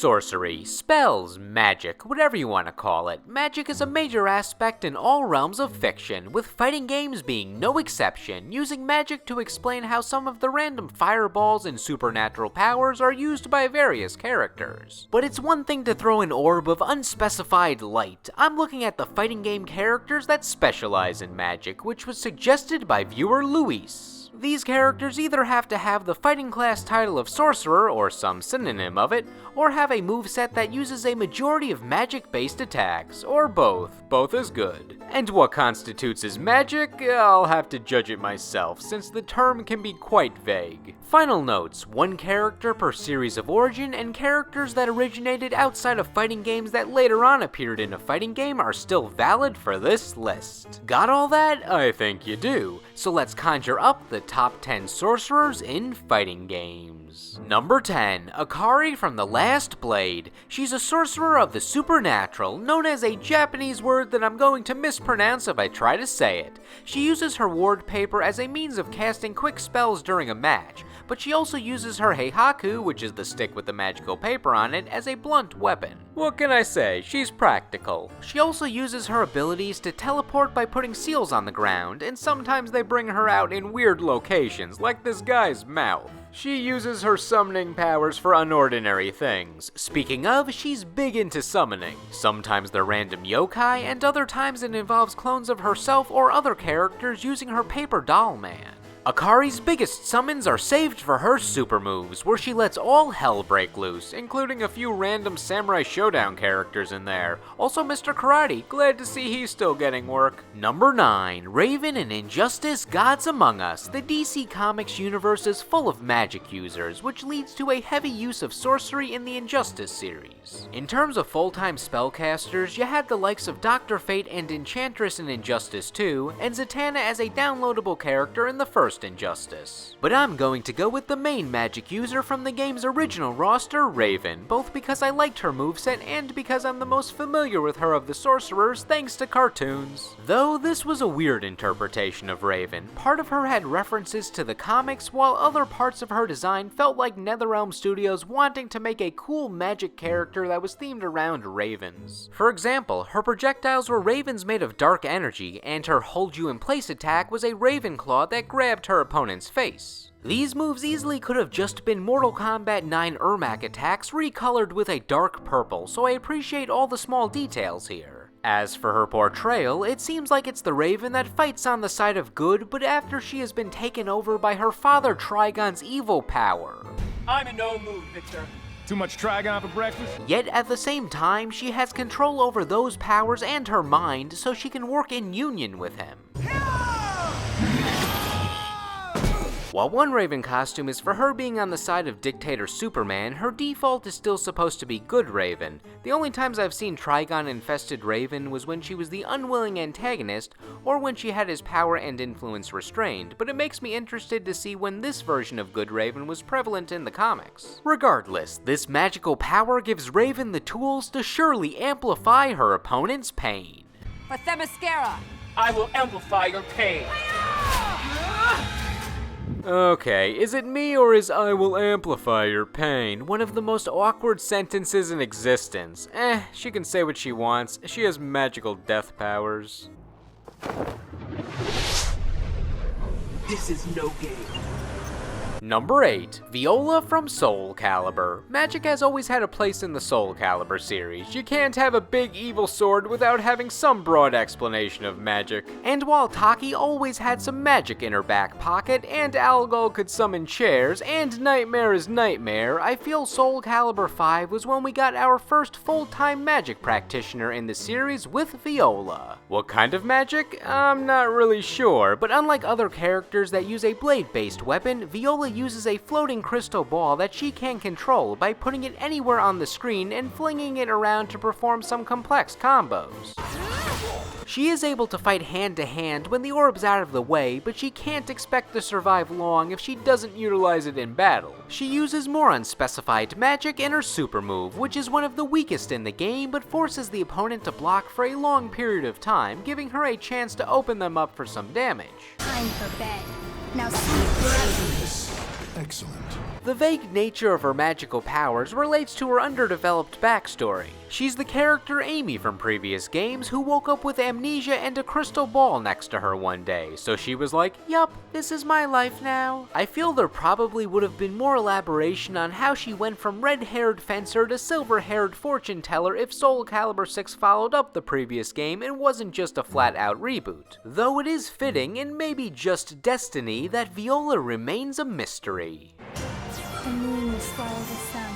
Sorcery, spells, magic, whatever you want to call it. Magic is a major aspect in all realms of fiction, with fighting games being no exception, using magic to explain how some of the random fireballs and supernatural powers are used by various characters. But it's one thing to throw an orb of unspecified light. I'm looking at the fighting game characters that specialize in magic, which was suggested by viewer Luis. These characters either have to have the fighting class title of sorcerer, or some synonym of it, or have a moveset that uses a majority of magic-based attacks, or both. Both is good. And what constitutes as magic? I'll have to judge it myself, since the term can be quite vague. Final notes: one character per series of origin, and characters that originated outside of fighting games that later on appeared in a fighting game are still valid for this list. Got all that? I think you do. So let's conjure up the top 10 sorcerers in fighting games. Number 10, Akari from The Last Blade. She's a sorcerer of the supernatural, known as a Japanese word that I'm going to mispronounce if I try to say it. She uses her ward paper as a means of casting quick spells during a match, but she also uses her heihaku, which is the stick with the magical paper on it, as a blunt weapon. What can I say? She's practical. She also uses her abilities to teleport by putting seals on the ground, and sometimes they bring her out in weird locations, like this guy's mouth. She uses her summoning powers for unordinary things. Speaking of, she's big into summoning. Sometimes they're random yokai, and other times it involves clones of herself or other characters using her paper doll man. Akari's biggest summons are saved for her super moves, where she lets all hell break loose, including a few random Samurai Showdown characters in there. Also Mr. Karate, glad to see he's still getting work. Number 9, Raven in Injustice Gods Among Us. The DC Comics universe is full of magic users, which leads to a heavy use of sorcery in the Injustice series. In terms of full-time spellcasters, you had the likes of Dr. Fate and Enchantress in Injustice 2, and Zatanna as a downloadable character in the first Injustice. But I'm going to go with the main magic user from the game's original roster, Raven, both because I liked her moveset and because I'm the most familiar with her of the sorcerers thanks to cartoons. Though this was a weird interpretation of Raven. Part of her had references to the comics, while other parts of her design felt like NetherRealm Studios wanting to make a cool magic character that was themed around ravens. For example, her projectiles were ravens made of dark energy, and her hold you in place attack was a raven claw that grabbed her opponent's face. These moves easily could have just been Mortal Kombat 9 Ermac attacks recolored with a dark purple, so I appreciate all the small details here. As for her portrayal, it seems like it's the Raven that fights on the side of good, but after she has been taken over by her father Trigon's evil power. I'm in no mood, Victor. Too much Trigon for breakfast? Yet at the same time, she has control over those powers and her mind, so she can work in union with him. While one Raven costume is for her being on the side of Dictator Superman, her default is still supposed to be good Raven. The only times I've seen Trigon-infested Raven was when she was the unwilling antagonist, or when she had his power and influence restrained, but it makes me interested to see when this version of good Raven was prevalent in the comics. Regardless, this magical power gives Raven the tools to surely amplify her opponent's pain. For Themyscira! I will amplify your pain. Okay, is it me or is "I will amplify your pain" one of the most awkward sentences in existence? She can say what she wants. She has magical death powers. This is no game. Number 8, Viola from Soul Calibur. Magic has always had a place in the Soul Calibur series. You can't have a big evil sword without having some broad explanation of magic. And while Taki always had some magic in her back pocket, and Algol could summon chairs, and Nightmare is Nightmare, I feel Soul Calibur 5 was when we got our first full-time magic practitioner in the series with Viola. What kind of magic? I'm not really sure, but unlike other characters that use a blade-based weapon, Viola uses a floating crystal ball that she can control by putting it anywhere on the screen and flinging it around to perform some complex combos. She is able to fight hand to hand when the orb's out of the way, but she can't expect to survive long if she doesn't utilize it in battle. She uses more unspecified magic in her super move, which is one of the weakest in the game, but forces the opponent to block for a long period of time, giving her a chance to open them up for some damage. Time for bed. Now sleep. Excellent. The vague nature of her magical powers relates to her underdeveloped backstory. She's the character Amy from previous games who woke up with amnesia and a crystal ball next to her one day, so she was like, yup, this is my life now. I feel there probably would have been more elaboration on how she went from red-haired fencer to silver-haired fortune teller if Soul Calibur 6 followed up the previous game and wasn't just a flat-out reboot. Though it is fitting, and maybe just destiny, that Viola remains a mystery. The moon will swallow the sun,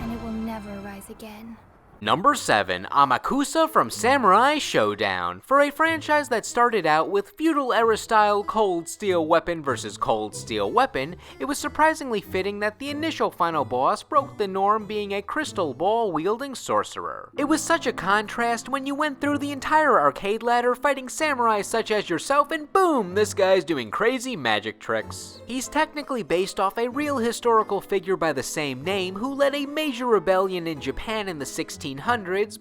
and it will never rise again. Number 7, Amakusa from Samurai Showdown. For a franchise that started out with feudal-era style cold steel weapon versus cold steel weapon, it was surprisingly fitting that the initial final boss broke the norm, being a crystal ball-wielding sorcerer. It was such a contrast when you went through the entire arcade ladder fighting samurais such as yourself, and boom, this guy's doing crazy magic tricks. He's technically based off a real historical figure by the same name who led a major rebellion in Japan in the 1600s,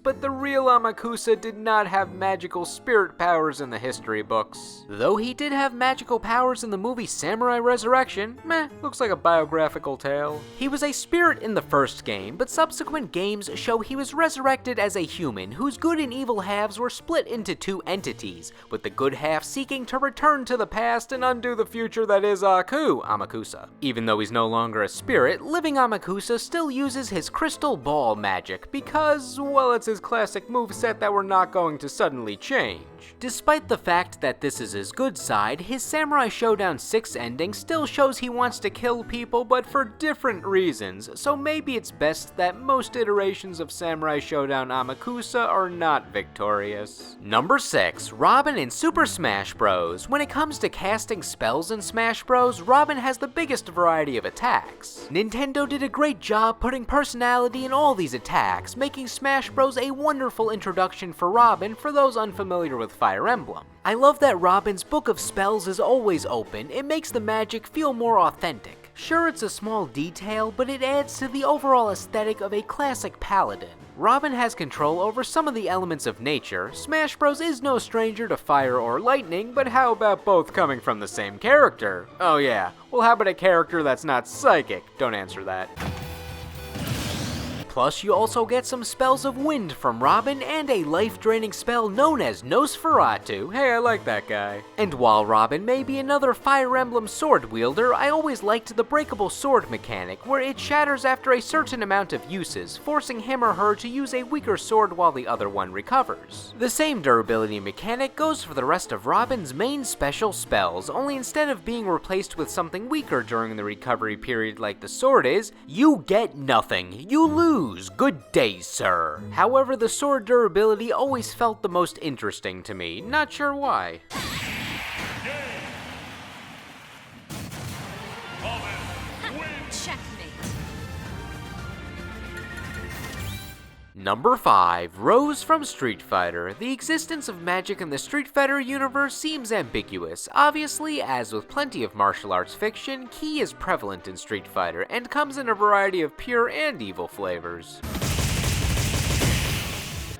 but the real Amakusa did not have magical spirit powers in the history books. Though he did have magical powers in the movie Samurai Resurrection, looks like a biographical tale. He was a spirit in the first game, but subsequent games show he was resurrected as a human whose good and evil halves were split into two entities, with the good half seeking to return to the past and undo the future that is Amakusa. Even though he's no longer a spirit, living Amakusa still uses his crystal ball magic because, well, it's his classic moveset that we're not going to suddenly change. Despite the fact that this is his good side, his Samurai Showdown 6 ending still shows he wants to kill people, but for different reasons, so maybe it's best that most iterations of Samurai Showdown Amakusa are not victorious. Number 6, Robin in Super Smash Bros. When it comes to casting spells in Smash Bros, Robin has the biggest variety of attacks. Nintendo did a great job putting personality in all these attacks, making Smash Bros a wonderful introduction for Robin for those unfamiliar with Fire Emblem. I love that Robin's book of spells is always open. It makes the magic feel more authentic. Sure, it's a small detail, but it adds to the overall aesthetic of a classic paladin. Robin has control over some of the elements of nature. Smash Bros is no stranger to fire or lightning, but how about both coming from the same character? Oh yeah, well how about a character that's not psychic? Don't answer that. Plus, you also get some spells of wind from Robin and a life-draining spell known as Nosferatu. Hey, I like that guy. And while Robin may be another Fire Emblem sword wielder, I always liked the breakable sword mechanic, where it shatters after a certain amount of uses, forcing him or her to use a weaker sword while the other one recovers. The same durability mechanic goes for the rest of Robin's main special spells, only instead of being replaced with something weaker during the recovery period like the sword is, you get nothing. You lose. Good day, sir. However, the sword durability always felt the most interesting to me. Not sure why. Checkmate. Number 5, Rose from Street Fighter. The existence of magic in the Street Fighter universe seems ambiguous. Obviously, as with plenty of martial arts fiction, ki is prevalent in Street Fighter and comes in a variety of pure and evil flavors.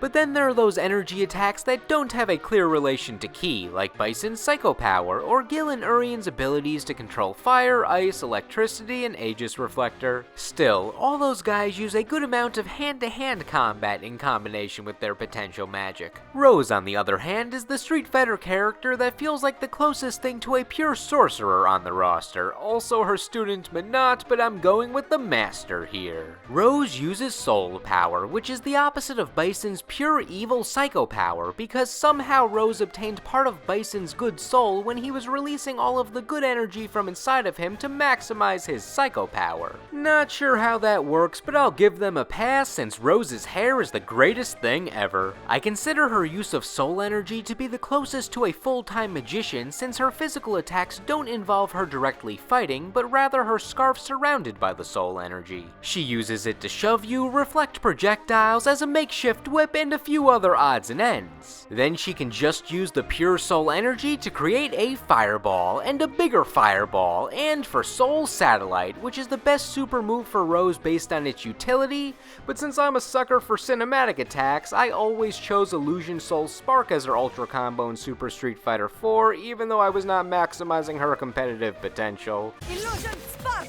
But then there are those energy attacks that don't have a clear relation to ki, like Bison's Psycho Power, or Gil and Urian's abilities to control fire, ice, electricity, and Aegis Reflector. Still, all those guys use a good amount of hand-to-hand combat in combination with their potential magic. Rose, on the other hand, is the Street Fighter character that feels like the closest thing to a pure sorcerer on the roster. Also her student Minot, but I'm going with the master here. Rose uses Soul Power, which is the opposite of Bison's pure evil Psycho Power, because somehow Rose obtained part of Bison's good soul when he was releasing all of the good energy from inside of him to maximize his Psycho Power. Not sure how that works, but I'll give them a pass since Rose's hair is the greatest thing ever. I consider her use of soul energy to be the closest to a full-time magician, since her physical attacks don't involve her directly fighting, but rather her scarf surrounded by the soul energy. She uses it to shove you, reflect projectiles as a makeshift whip, and a few other odds and ends. Then she can just use the pure soul energy to create a fireball, and a bigger fireball, and for Soul Satellite, which is the best super move for Rose based on its utility, but since I'm a sucker for cinematic attacks, I always chose Illusion Soul Spark as her ultra combo in Super Street Fighter 4, even though I was not maximizing her competitive potential. Illusion Spark!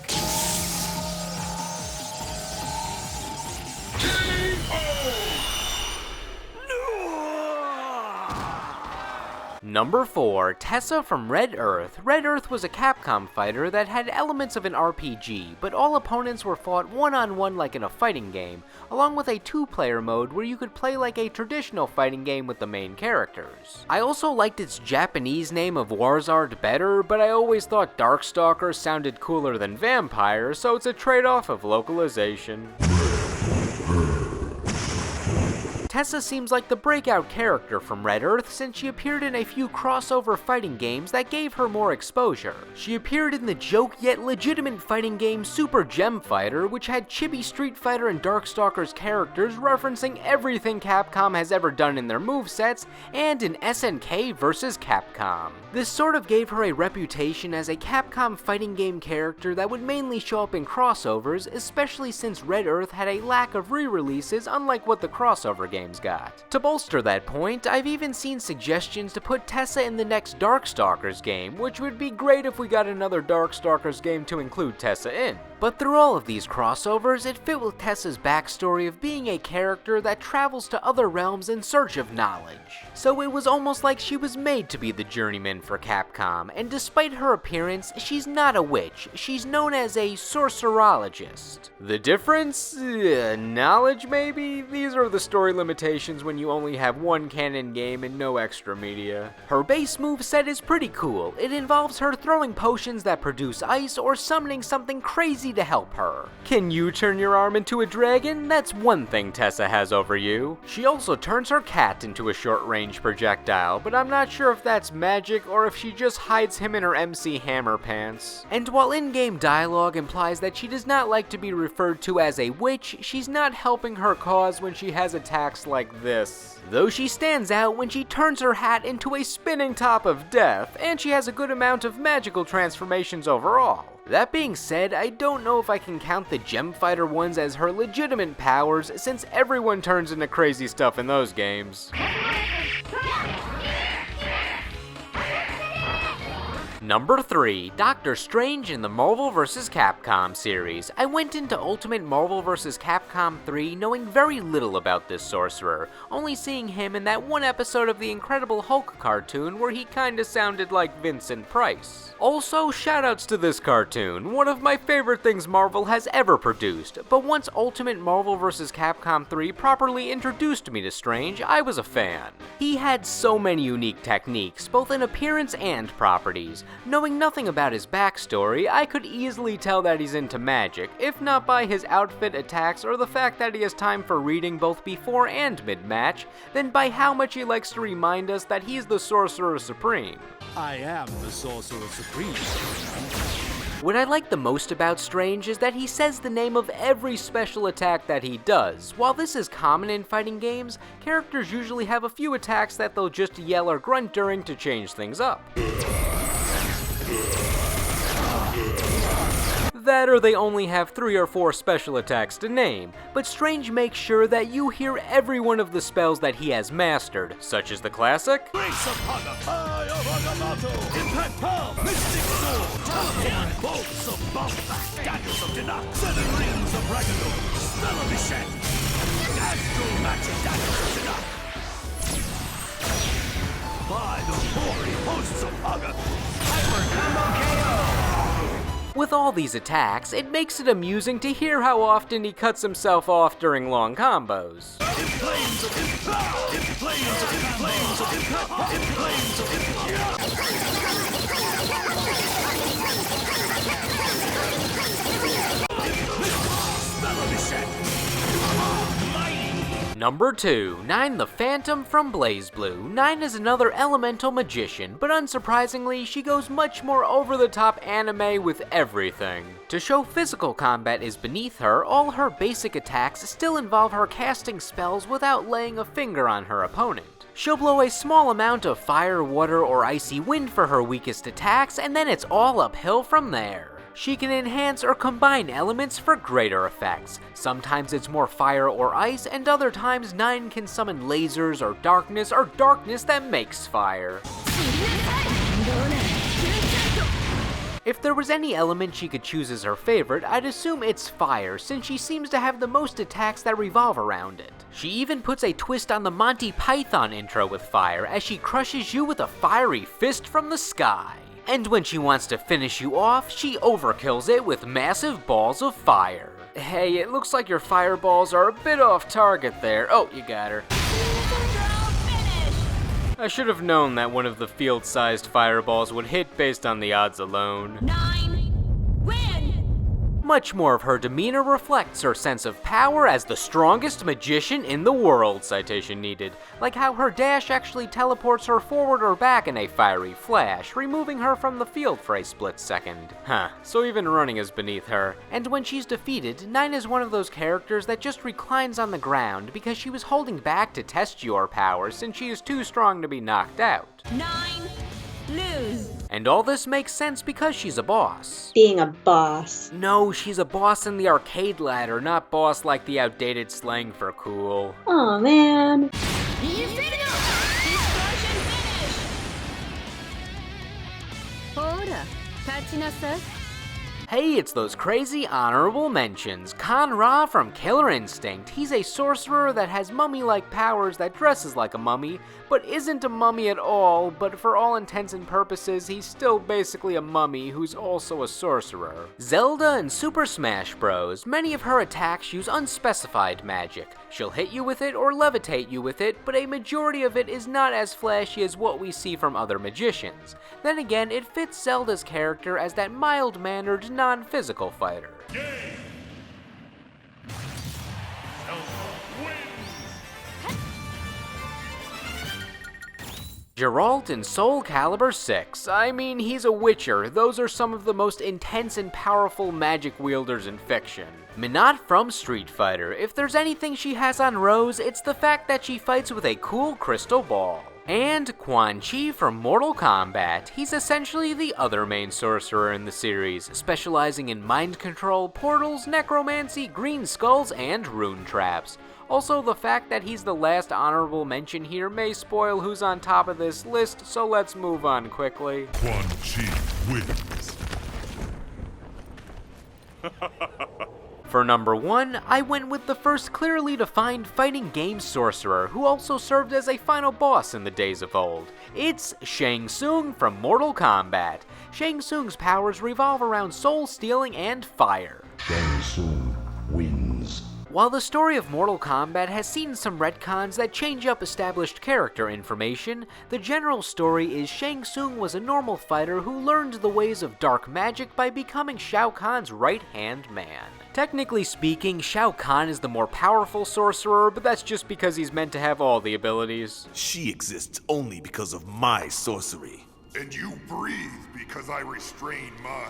Number 4. Tessa from Red Earth. Red Earth was a Capcom fighter that had elements of an RPG, but all opponents were fought one-on-one like in a fighting game, along with a 2-player mode where you could play like a traditional fighting game with the main characters. I also liked its Japanese name of Warzard better, but I always thought Darkstalker sounded cooler than Vampire, so it's a trade-off of localization. Tessa seems like the breakout character from Red Earth since she appeared in a few crossover fighting games that gave her more exposure. She appeared in the joke yet legitimate fighting game Super Gem Fighter, which had chibi Street Fighter and Darkstalker's characters referencing everything Capcom has ever done in their movesets, and in SNK vs. Capcom. This sort of gave her a reputation as a Capcom fighting game character that would mainly show up in crossovers, especially since Red Earth had a lack of re-releases unlike what the crossover games got. To bolster that point, I've even seen suggestions to put Tessa in the next Darkstalkers game, which would be great if we got another Darkstalkers game to include Tessa in. But through all of these crossovers, it fit with Tessa's backstory of being a character that travels to other realms in search of knowledge. So it was almost like she was made to be the journeyman for Capcom, and despite her appearance, she's not a witch, she's known as a sorcerologist. The difference? Knowledge maybe? These are the story limitations when you only have one canon game and no extra media. Her base moveset is pretty cool. It involves her throwing potions that produce ice or summoning something crazy to help her. Can you turn your arm into a dragon? That's one thing Tessa has over you. She also turns her cat into a short-range projectile, but I'm not sure if that's magic or if she just hides him in her MC Hammer pants. And while in-game dialogue implies that she does not like to be referred to as a witch, she's not helping her cause when she has attacks like this. Though she stands out when she turns her hat into a spinning top of death, and she has a good amount of magical transformations overall. That being said, I don't know if I can count the Gem Fighter ones as her legitimate powers, since everyone turns into crazy stuff in those games. Number 3. Doctor Strange in the Marvel vs. Capcom series. I went into Ultimate Marvel vs. Capcom 3 knowing very little about this sorcerer, only seeing him in that one episode of the Incredible Hulk cartoon where he kinda sounded like Vincent Price. Also, shoutouts to this cartoon, one of my favorite things Marvel has ever produced, but once Ultimate Marvel vs. Capcom 3 properly introduced me to Strange, I was a fan. He had so many unique techniques, both in appearance and properties. Knowing nothing about his backstory, I could easily tell that he's into magic, if not by his outfit, attacks, or the fact that he has time for reading both before and mid-match, then by how much he likes to remind us that he's the Sorcerer Supreme. I am the Sorcerer Supreme. What I like the most about Strange is that he says the name of every special attack that he does. While this is common in fighting games, characters usually have a few attacks that they'll just yell or grunt during to change things up. That or they only have 3 or 4 special attacks to name, but Strange makes sure that you hear every one of the spells that he has mastered, such as the classic Grace of Haga, Eye of Agamotto, Impact Palm, Mystic Sword, Talon, Bolts of Bombast, Daggers of Dinak, 7 Rings of Ragnarok, Spell of Ishet, Astral Magic Daggers of Dinak. By the hoary hosts of Haga, Hyper Combo KO! With all these attacks, it makes it amusing to hear how often he cuts himself off during long combos. Number 2. Nine the Phantom from BlazBlue. Nine is another elemental magician, but unsurprisingly, she goes much more over-the-top anime with everything. To show physical combat is beneath her, all her basic attacks still involve her casting spells without laying a finger on her opponent. She'll blow a small amount of fire, water, or icy wind for her weakest attacks, and then it's all uphill from there. She can enhance or combine elements for greater effects. Sometimes it's more fire or ice, and other times Nine can summon lasers or darkness that makes fire. If there was any element she could choose as her favorite, I'd assume it's fire, since she seems to have the most attacks that revolve around it. She even puts a twist on the Monty Python intro with fire as she crushes you with a fiery fist from the sky. And when she wants to finish you off, she overkills it with massive balls of fire. Hey, it looks like your fireballs are a bit off target there. Oh, you got her. I should have known that one of the field-sized fireballs would hit based on the odds alone. 9, win! Much more of her demeanor reflects her sense of power as the strongest magician in the world, citation needed. Like how her dash actually teleports her forward or back in a fiery flash, removing her from the field for a split second. Huh, so even running is beneath her. And when she's defeated, Nine is one of those characters that just reclines on the ground because she was holding back to test your powers since she is too strong to be knocked out. 9, lose. And all this makes sense because she's a boss. Being a boss. No, she's a boss in the arcade ladder, not boss like the outdated slang for cool. Aw, man. Destruction finish! ほら、立ちなさい。 Hey, it's those crazy honorable mentions. Kan-Ra from Killer Instinct. He's a sorcerer that has mummy-like powers that dresses like a mummy, but isn't a mummy at all, but for all intents and purposes, he's still basically a mummy who's also a sorcerer. Zelda in Super Smash Bros. Many of her attacks use unspecified magic. She'll hit you with it or levitate you with it, but a majority of it is not as flashy as what we see from other magicians. Then again, it fits Zelda's character as that mild-mannered, non-physical fighter. Geralt in Soul Calibur 6. I mean, he's a witcher. Those are some of the most intense and powerful magic wielders in fiction. Minot from Street Fighter. If there's anything she has on Rose, it's the fact that she fights with a cool crystal ball. And Quan Chi from Mortal Kombat. He's essentially the other main sorcerer in the series, specializing in mind control, portals, necromancy, green skulls, and rune traps. Also, the fact that he's the last honorable mention here may spoil who's on top of this list, so let's move on quickly. Quan Chi wins. For number 1, I went with the first clearly defined fighting game sorcerer who also served as a final boss in the days of old. It's Shang Tsung from Mortal Kombat. Shang Tsung's powers revolve around soul stealing and fire. Shang Tsung wins. While the story of Mortal Kombat has seen some retcons that change up established character information, the general story is Shang Tsung was a normal fighter who learned the ways of dark magic by becoming Shao Kahn's right-hand man. Technically speaking, Shao Kahn is the more powerful sorcerer, but that's just because he's meant to have all the abilities. She exists only because of my sorcery. And you breathe because I restrain mine.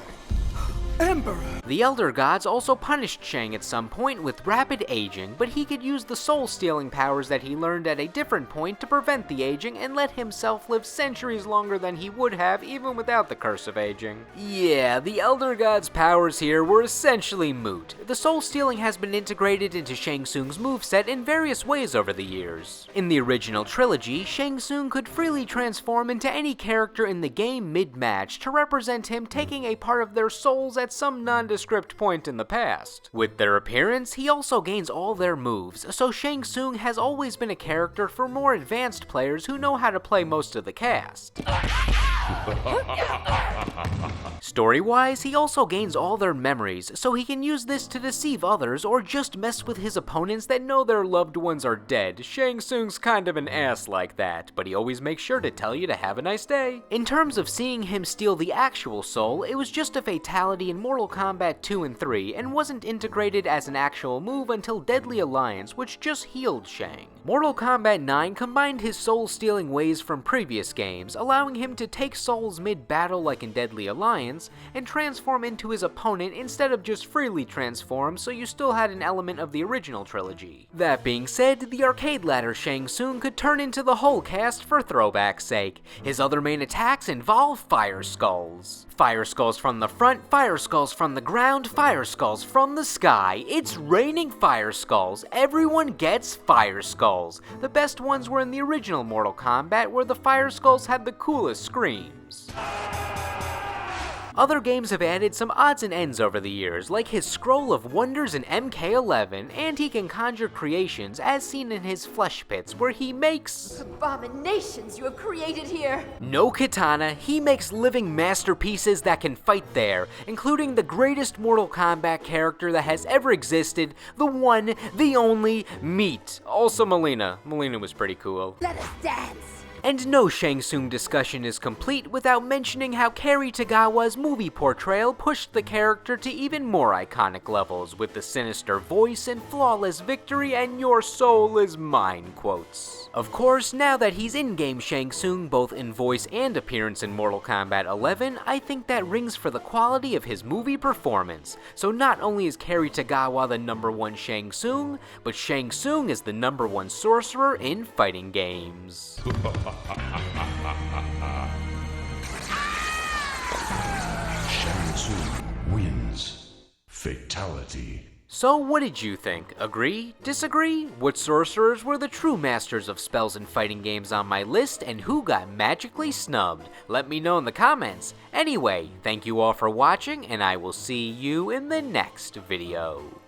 Emperor! The Elder Gods also punished Shang at some point with rapid aging, but he could use the soul-stealing powers that he learned at a different point to prevent the aging and let himself live centuries longer than he would have even without the curse of aging. Yeah, the Elder Gods' powers here were essentially moot. The soul-stealing has been integrated into Shang Tsung's moveset in various ways over the years. In the original trilogy, Shang Tsung could freely transform into any character in the game mid-match to represent him taking a part of their souls at some nondescript point in the past. With their appearance, he also gains all their moves, so Shang Tsung has always been a character for more advanced players who know how to play most of the cast. Story-wise, he also gains all their memories, so he can use this to deceive others or just mess with his opponents that know their loved ones are dead. Shang Tsung's kind of an ass like that, but he always makes sure to tell you to have a nice day. In terms of seeing him steal the actual soul, it was just a fatality in Mortal Kombat 2 and 3, and wasn't integrated as an actual move until Deadly Alliance, which just healed Shang. Mortal Kombat 9 combined his soul-stealing ways from previous games, allowing him to take souls mid-battle like in Deadly Alliance, and transform into his opponent instead of just freely transform, so you still had an element of the original trilogy. That being said, the arcade ladder Shang Tsung could turn into the whole cast for throwback's sake. His other main attacks involve fire skulls. Fire skulls from the front, fire skulls from the ground, fire skulls from the sky. It's raining fire skulls. Everyone gets fire skulls. The best ones were in the original Mortal Kombat, where the fire skulls had the coolest screams. Other games have added some odds and ends over the years, like his Scroll of Wonders in MK11, and he can conjure creations as seen in his Flesh Pits, where he makes Abominations you have created here. no katana. He makes living masterpieces that can fight there, including the greatest Mortal Kombat character that has ever existed, the one, the only, Meat. Also Melina. Melina was pretty cool. Let us dance. And no Shang Tsung discussion is complete without mentioning how Cary Tagawa's movie portrayal pushed the character to even more iconic levels, with the sinister voice and flawless victory and "your soul is mine" quotes. Of course, now that he's in-game Shang Tsung both in voice and appearance in Mortal Kombat 11, I think that rings for the quality of his movie performance. So not only is Cary Tagawa the #1 Shang Tsung, but Shang Tsung is the #1 sorcerer in fighting games. Shang Tsung wins. Fatality. So what did you think? Agree? Disagree? What sorcerers were the true masters of spells and fighting games on my list, and who got magically snubbed? Let me know in the comments. Anyway, thank you all for watching, and I will see you in the next video.